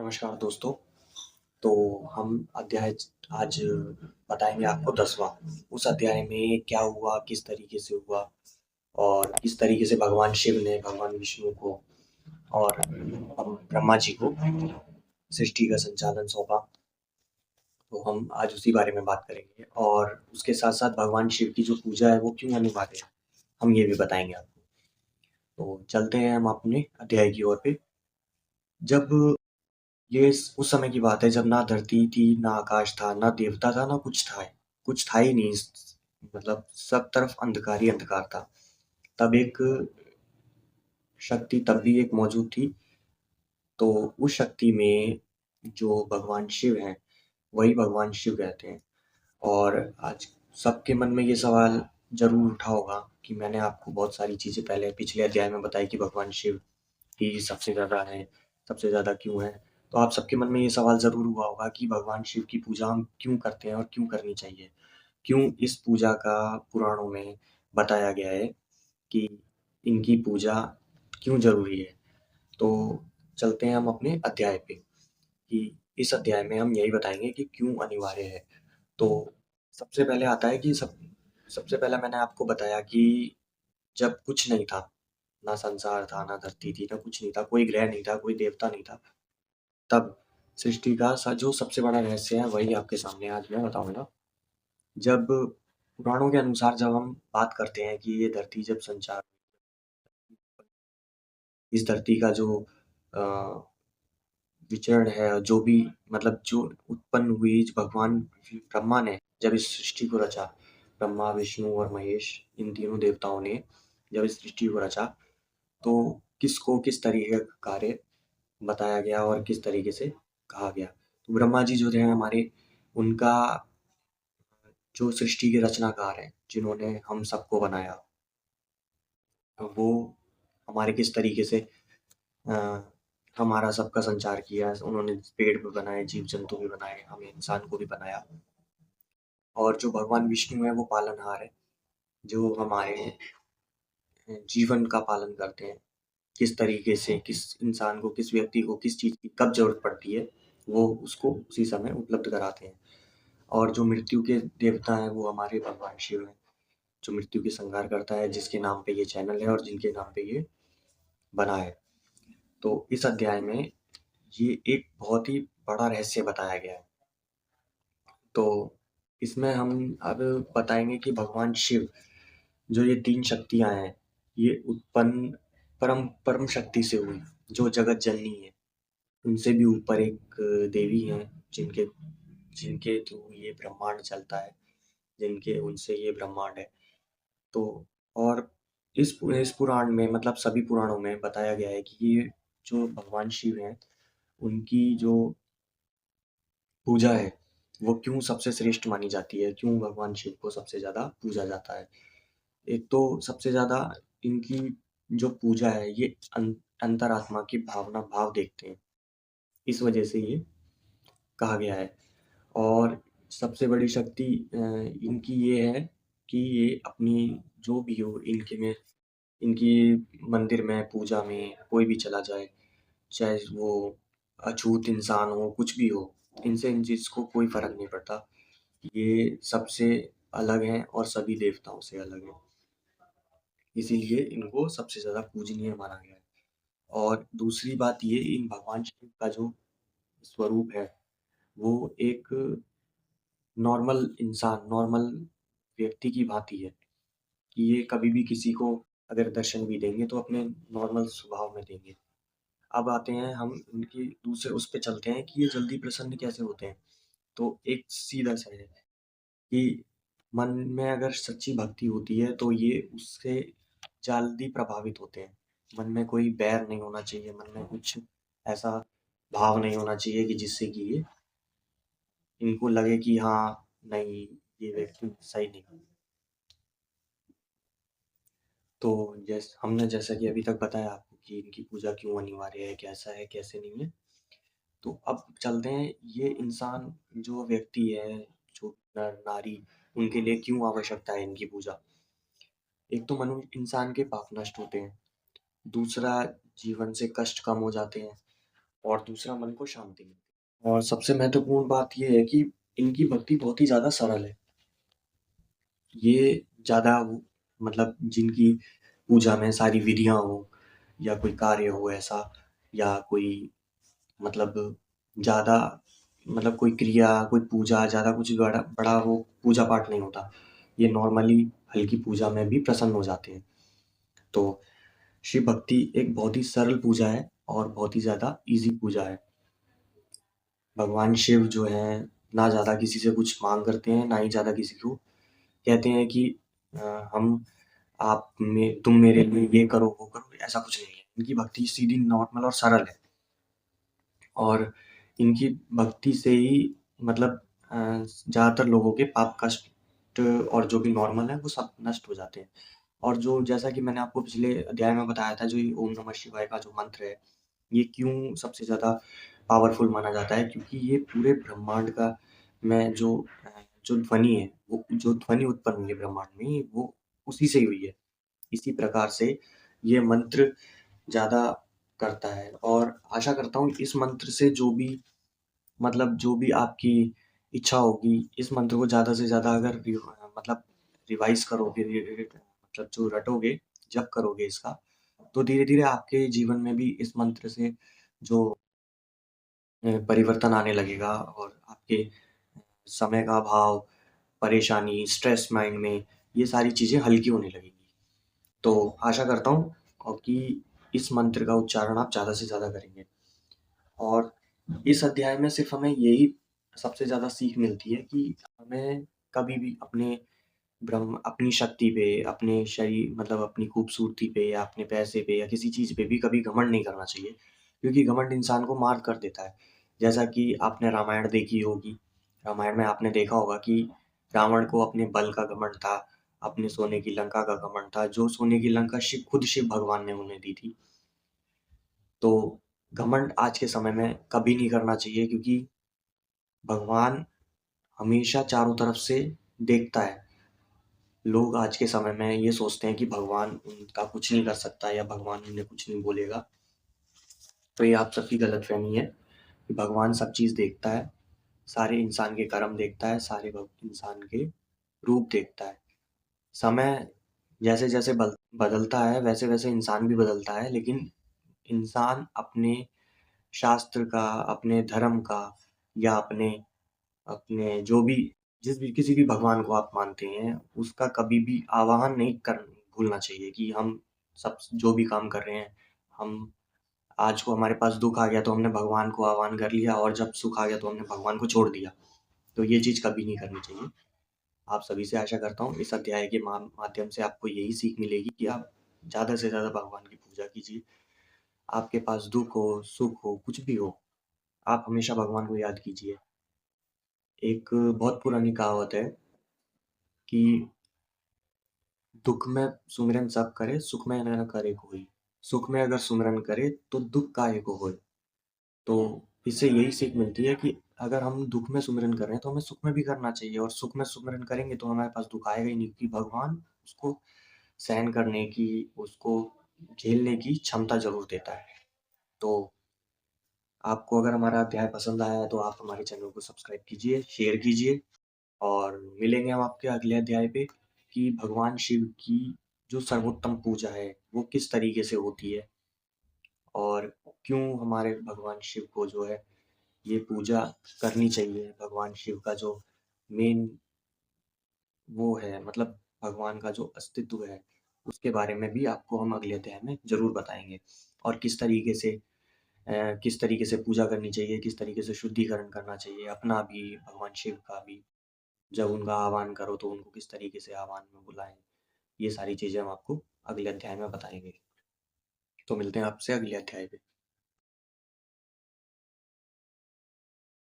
नमस्कार दोस्तों। तो हम अध्याय आज बताएँगे आपको 10वाँ। उस अध्याय में क्या हुआ, किस तरीके से हुआ और किस तरीके से भगवान शिव ने भगवान विष्णु को और ब्रह्मा जी को सृष्टि का संचालन सौंपा। तो हम आज उसी बारे में बात करेंगे और उसके साथ-साथ भगवान शिव की जो पूजा है वो क्यों अनिवार्य है, हम ये भी बताएँगे आपको। तो चलते हैं हम अपने अध्याय की ओर पे। जब ये उस समय की बात है जब ना धरती थी, ना आकाश था, ना देवता था, ना कुछ था ही नहीं। मतलब सब तरफ अंधकार ही अंधकार था। तब एक शक्ति तब भी एक मौजूद थी। तो उस शक्ति में जो भगवान शिव हैं, वही भगवान शिव कहते हैं। और आज सबके मन में ये सवाल ज़रूर उठा होगा कि मैंने आपको बहुत सारी चीज़ें पहले पिछले अध्याय में बताई कि भगवान शिव ही सबसे ज़्यादा हैं, सबसे ज़्यादा क्यों हैं? तो आप सबके मन में ये सवाल ज़रूर हुआ होगा कि भगवान शिव की पूजा हम क्यों करते हैं और क्यों करनी चाहिए? क्यों इस पूजा का पुराणों में बताया गया है कि इनकी पूजा क्यों ज़रूरी है? तो चलते हैं हम अपने अध्याय पे कि इस अध्याय में हम यही बताएँगे कि क्यों अनिवार्य है। तो सबसे पहले आता है कि सबसे पहले मैंने आपको बताया कि जब कुछ नहीं था, ना संसार था, ना धरती थी, ना कुछ नहीं था, कोई ग्रह नहीं था, कोई देवता नहीं था। तब सृष्टि का जो सबसे बड़ा रहस्य है वही आपके सामने आज मैं बताऊँगा। जब पुराणों के अनुसार जब हम बात करते हैं कि ये धरती जब संचार इस धरती का जो अ, विचरण है, जो भी मतलब जो उत्पन्न हुई भगवान ब्रह्मा ने जब इस सृष्टि को रचा, ब्रह्मा, विष्णु और महेश इन तीनों देवताओं ने जब इस सृष्टि को रचा, तो किसको किस तरीके का कार्य बताया गया और किस तरीके से कहा गया। तो ब्रह्मा जी जो थे हमारे, उनका जो सृष्टि के रचनाकार हैं, जिन्होंने हम सबको बनाया, वो हमारे किस तरीके से अ, हमारा सबका संचार किया। उन्होंने पेड़ भी बनाए, जीव-जंतु भी बनाए, हमें इंसान को भी बनाया। और जो भगवान विष्णु हैं, वो पालनहार हैं, जो हमारे जीवन का पालन करते हैं। किस तरीके से किस इंसान को, किस व्यक्ति को किस चीज़ की कब ज़रूरत पड़ती है, वो उसको उसी समय उपलब्ध कराते हैं। और जो मृत्यु के देवता हैं, वो हमारे भगवान शिव हैं, जो मृत्यु की संहार करता है, जिसके नाम पे ये चैनल है और जिनके नाम पे ये बना है। तो इस अध्याय में ये एक बहुत ही बड़ा रहस्य बताया गया है। तो इसमें हम अब बताएँगे कि भगवान शिव, जो ये 3 शक्तियाँ हैं, ये उत्पन्न परम परम शक्ति से हुई, जो जगत जननी है। उनसे भी ऊपर एक देवी हैं, जिनके जिनके थ्रू ये ब्रह्मांड चलता है, जिनके उनसे ये ब्रह्मांड है। तो और इस पुराण में मतलब सभी पुराणों में बताया गया है कि ये जो भगवान शिव हैं, उनकी जो पूजा है, वो क्यों सबसे श्रेष्ठ मानी जाती है, क्यों भगवान शिव को सबसे ज़्यादा पूजा जाता है। एक तो सबसे ज़्यादा इनकी जो पूजा है, ये अंतरात्मा की भावना भाव देखते हैं, इस वजह से ये कहा गया है। और सबसे बड़ी शक्ति इनकी ये है कि ये अपनी जो भी हो इनकी मंदिर में पूजा में कोई भी चला जाए, चाहे वो अछूत इंसान हो, कुछ भी हो, इनसे इन चीज़ को कोई फ़र्क नहीं पड़ता। ये सबसे अलग हैं और सभी देवताओं से अलग हैं। इसीलिए इनको सबसे ज़्यादा पूजनीय माना गया है। और दूसरी बात ये, इन भगवान शिव का जो स्वरूप है, वो एक नॉर्मल इंसान, नॉर्मल व्यक्ति की भांति है कि ये कभी भी किसी को अगर दर्शन भी देंगे तो अपने नॉर्मल स्वभाव में देंगे। अब आते हैं हम उनकी दूसरे उस पे चलते हैं कि ये जल्दी प्रसन्न कैसे होते हैं। तो एक सीधा-सा है कि मन में अगर सच्ची भक्ति होती है तो ये उससे जल्दी प्रभावित होते हैं। मन में कोई बैर नहीं होना चाहिए, मन में कुछ ऐसा भाव नहीं होना चाहिए कि जिससे कि ये इनको लगे कि हाँ, नहीं, ये व्यक्ति सही नहीं है। तो हमने जैसा कि अभी तक बताया आपको कि इनकी पूजा क्यों अनिवार्य है, कैसे नहीं है। तो अब चलते हैं, ये इंसान जो व्यक्ति है, जो नर-नारी, उनके लिए क्यों आवश्यकता है इनकी पूजा। एक तो इंसान के पाप नष्ट होते हैं, दूसरा जीवन से कष्ट कम हो जाते हैं और दूसरा मन को शांति मिलती है। और सबसे महत्वपूर्ण बात ये है कि इनकी भक्ति बहुत ही ज़्यादा सरल है। ये ज़्यादा वो मतलब जिनकी पूजा में सारी विधियाँ हों या कोई कार्य हो ऐसा या कोई मतलब ज़्यादा मतलब कोई क्रिया, कोई पूजा ज़्यादा कुछ बड़ा बड़ा वो पूजा पाठ नहीं होता। ये नॉर्मली हल्की पूजा में भी प्रसन्न हो जाते हैं। तो शिव भक्ति एक बहुत ही सरल पूजा है और बहुत ही ज़्यादा ईज़ी पूजा है। भगवान शिव जो हैं, ना ज़्यादा किसी से कुछ माँग करते हैं, ना ही ज़्यादा किसी को कहते हैं कि हम तुम मेरे लिए ये करो, वो करो, ऐसा कुछ नहीं है। इनकी भक्ति सीधी नॉर्मल और सरल है और इनकी भक्ति से ही मतलब ज़्यादातर लोगों के पाप कष्ट और जो भी नॉर्मल है, वो सब नष्ट हो जाते हैं। और जो जैसा कि मैंने आपको पिछले अध्याय में बताया था, जो ये ओम नमः शिवाय का जो मंत्र है, ये क्यों सबसे ज़्यादा पावरफुल माना जाता है क्योंकि ये पूरे ब्रह्मांड का में जो ध्वनि है, वो जो ध्वनि उत्पन्न हुई है ब्रह्मांड में, वो उसी से ही हुई है। इसी प्रकार से ये मंत्र ज़्यादा करता है और आशा करता हूँ इस मंत्र से जो भी आपकी इच्छा होगी, इस मंत्र को ज़्यादा से ज़्यादा अगर मतलब रिवाइज़ करोगे, मतलब जो रटोगे, जप करोगे इसका, तो धीरे-धीरे आपके जीवन में भी इस मंत्र से जो परिवर्तन आने लगेगा और आपके समय का अभाव, परेशानी, स्ट्रेस माइंड में, ये सारी चीज़ें हल्की होने लगेंगी। तो आशा करता हूँ कि इस मंत्र का उच्चारण आप ज़्यादा से ज़्यादा करेंगे और इस अध्याय में सिर्फ़ हमें यही सबसे ज़्यादा सीख मिलती है कि हमें कभी भी अपनी शक्ति पे, अपने शरीर मतलब अपनी खूबसूरती पे या अपने पैसे पे या किसी चीज़ पे भी कभी घमंड नहीं करना चाहिए, क्योंकि घमंड इंसान को मार कर देता है। जैसा कि आपने रामायण देखी होगी, रामायण में आपने देखा होगा कि रावण को अपने बल का घमंड था, अपने सोने की लंका का घमंड था, जो सोने की लंका खुद शिव भगवान ने उन्हें दी थी। तो घमंड आज के समय में कभी नहीं करना चाहिए क्योंकि भगवान हमेशा चारों तरफ से देखता है। लोग आज के समय में ये सोचते हैं कि भगवान उनका कुछ नहीं कर सकता या भगवान उन्हें कुछ नहीं बोलेगा। तो ये आप सबकी गलतफ़हमी है कि भगवान सब चीज़ देखता है, सारे इंसान के कर्म देखता है, सारे इंसान के रूप देखता है। समय जैसे-जैसे बदलता है, वैसे-वैसे इंसान भी बदलता है, लेकिन इंसान अपने शास्त्र का, अपने धर्म का या अपने अपने जो भी किसी भी भगवान को आप मानते हैं, उसका कभी भी आवाहन नहीं कर भूलना चाहिए कि हम सब जो भी काम कर रहे हैं, हम आज को हमारे पास दुःख आ गया तो हमने भगवान को आह्वान कर लिया और जब सुख आ गया तो हमने भगवान को छोड़ दिया। तो ये चीज़ कभी नहीं करनी चाहिए। आप सभी से आशा करता हूँ इस अध्याय के माध्यम से आपको यही सीख मिलेगी कि आप ज़्यादा से ज़्यादा भगवान की पूजा कीजिए। आपके पास दुःख हो, सुख हो, कुछ भी हो, आप हमेशा भगवान को याद कीजिए। एक बहुत पुरानी कहावत है कि दुःख में सुमिरन सब करे, सुख में न करे कोई। सुख में अगर सुमिरन करे तो दुःख काहे को होए। तो इससे यही सीख मिलती है कि अगर हम दुःख में सुमिरन कर रहे हैं तो हमें सुख में भी करना चाहिए और सुख में सुमिरन करेंगे तो हमारे पास दुःख आएगा ही नहीं क्योंकि भगवान उसको सहन करने की, उसको झेलने की क्षमता ज़रूर देता है। तो आपको अगर हमारा अध्याय पसंद आया है तो आप हमारे चैनल को सब्सक्राइब कीजिए, शेयर कीजिए और मिलेंगे हम आपके अगले अध्याय पे कि भगवान शिव की जो सर्वोत्तम पूजा है, वो किस तरीके से होती है और क्यों हमारे भगवान शिव को जो है ये पूजा करनी चाहिए। भगवान शिव का जो मेन वो है मतलब भगवान का जो अस्तित्व है, उसके बारे में भी आपको हम अगले अध्याय में ज़रूर बताएँगे और किस तरीके से पूजा करनी चाहिए, किस तरीके से शुद्धिकरण करना चाहिए, अपना भी, भगवान शिव का भी। जब उनका आह्वान करो तो उनको किस तरीके से आह्वान में बुलाएँ, ये सारी चीज़ें हम आपको अगले अध्याय में बताएँगे। तो मिलते हैं आपसे अगले अध्याय पे।